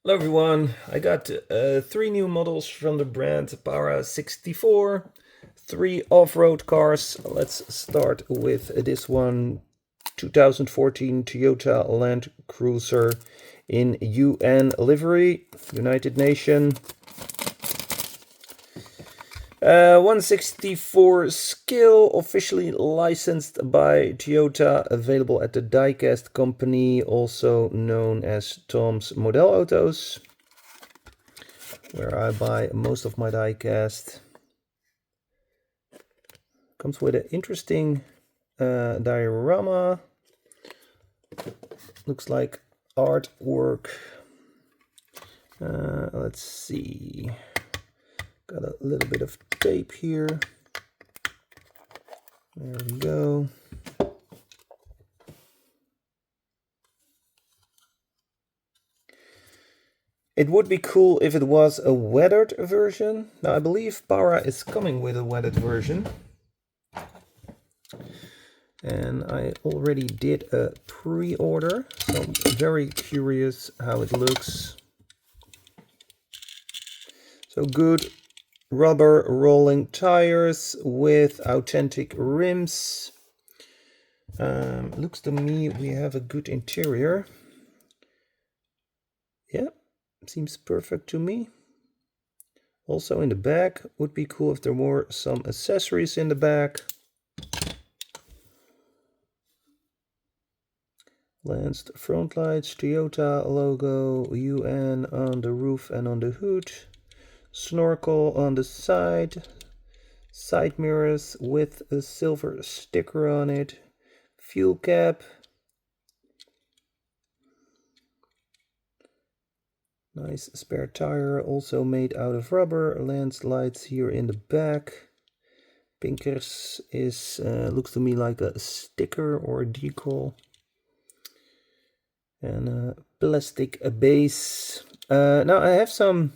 Hello everyone, I got 3 new models from the brand Para64, 3 off-road cars. Let's start with this one, 2014 Toyota Land Cruiser in UN livery, United Nations. 164 scale, officially licensed by Toyota, available at the Diecast company, also known as Tom's Modelauto's, where I buy most of my diecast. Comes with an interesting diorama. Looks like artwork. Let's see. Got a little bit of tape here. There we go. It would be cool if it was a weathered version. Now I believe Para is coming with a weathered version. And I already did a pre-order, so I'm very curious how it looks. So good rubber rolling tires with authentic rims. Looks to me we have a good interior. Yeah, seems perfect to me. Also in the back, would be cool if there were some accessories in the back. Lanced front lights, Toyota logo, UN on the roof and on the hood. Snorkel on the side. Side mirrors with a silver sticker on it. Fuel cap. Nice spare tire, also made out of rubber. Lens lights here in the back. Pinkers is looks to me like a sticker or a decal. And a plastic base. Now I have some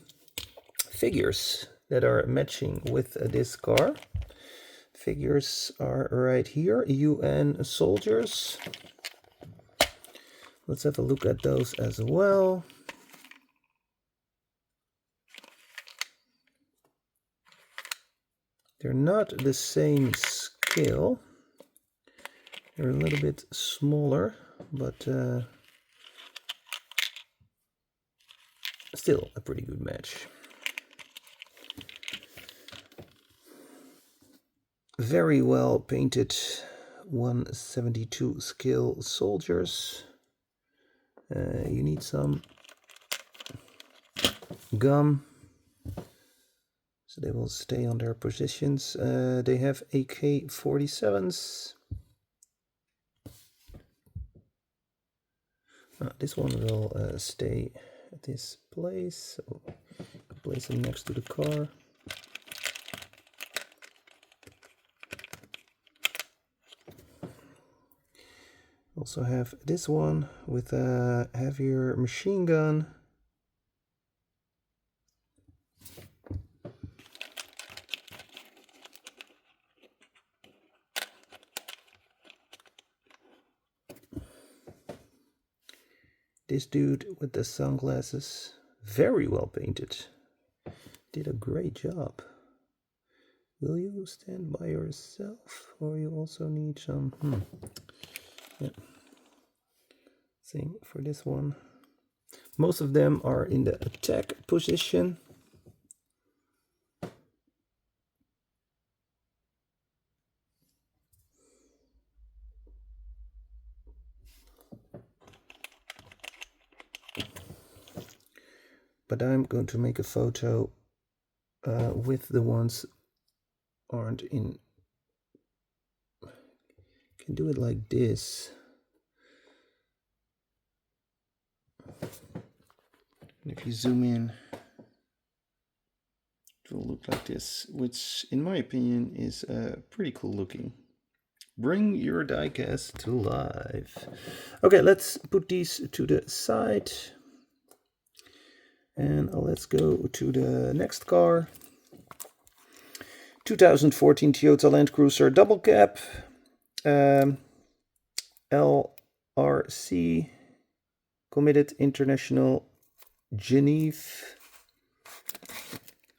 figures that are matching with this car. Figures are right here, UN soldiers. Let's have a look at those as well. They're not the same scale. They're a little bit smaller, but still a pretty good match. Very well painted 172 scale soldiers. You need some gum so they will stay on their positions. They have AK-47s. This one will stay at this place, so place them next to the car. Also have this one with a heavier machine gun. This dude with the sunglasses, very well painted. Did a great job. Will you stand by yourself, or you also need some? Yeah. Same for this one. Most of them are in the attack position. But I'm going to make a photo with the ones aren't in. Can do it like this. And if you zoom in, it will look like this, which in my opinion is pretty cool looking. Bring your diecast to life. Okay, let's put these to the side. And let's go to the next car. 2014 Toyota Land Cruiser double cab. LRC, Committed International Geneva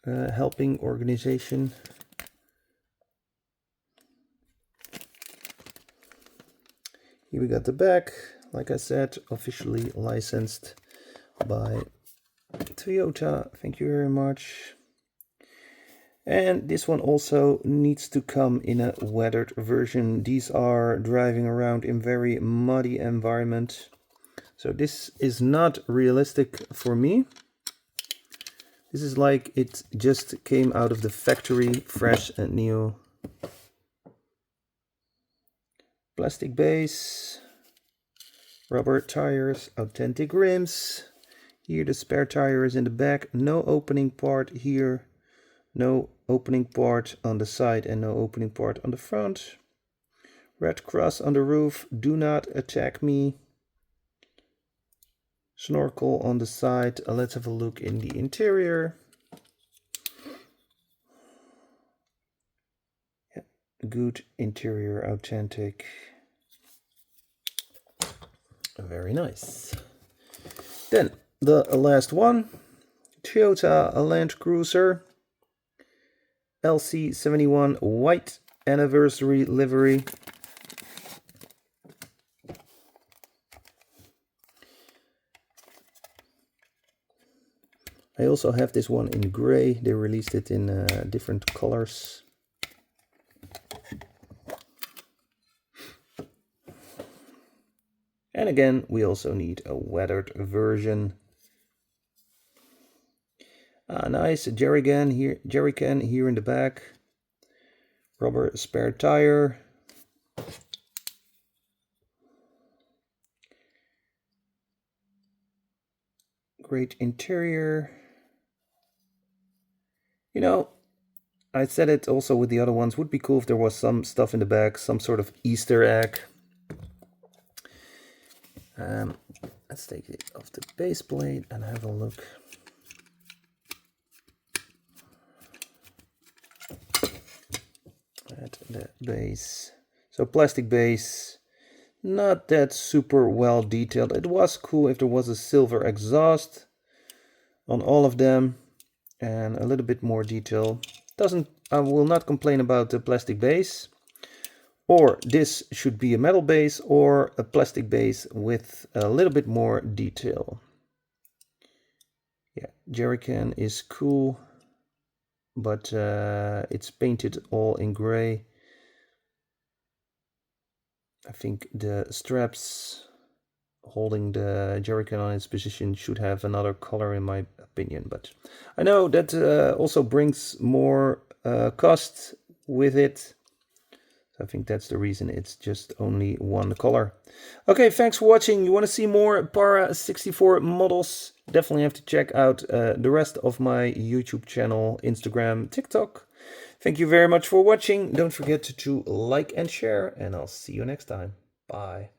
helping organization. Here we got the back, like I said, officially licensed by Toyota. Thank you very much. And this one also needs to come in a weathered version. These are driving around in very muddy environment. So this is not realistic for me. This is like it just came out of the factory, fresh and new. Plastic base, rubber tires, authentic rims. Here the spare tire is in the back, no opening part here, no opening part on the side and no opening part on the front. Red cross on the roof, do not attack me. Snorkel on the side. Let's have a look in the interior. Yeah, good interior, authentic. Very nice. Then the last one, Toyota Land Cruiser LC71 white anniversary livery. I also have this one in gray. They released it in different colors. And again, we also need a weathered version. Nice jerry can here in the back. Rubber spare tire. Great interior. You know, I said it also with the other ones. Would be cool if there was some stuff in the back, some sort of Easter egg. Let's take it off the base plate and have a look. At the base. So plastic base, not that super well detailed. It was cool if there was a silver exhaust on all of them and a little bit more detail. I will not complain about the plastic base. Or this should be a metal base or a plastic base with a little bit more detail. Yeah, jerrycan is cool, but it's painted all in gray. I think the straps holding the jerrycan on its position should have another color in my opinion, but I know that also brings more cost with it. I think that's the reason it's just only one color. Okay, thanks for watching. You want to see more Para64 models? Definitely have to check out the rest of my YouTube channel, Instagram, TikTok. Thank you very much for watching. Don't forget to like and share, and I'll see you next time. Bye.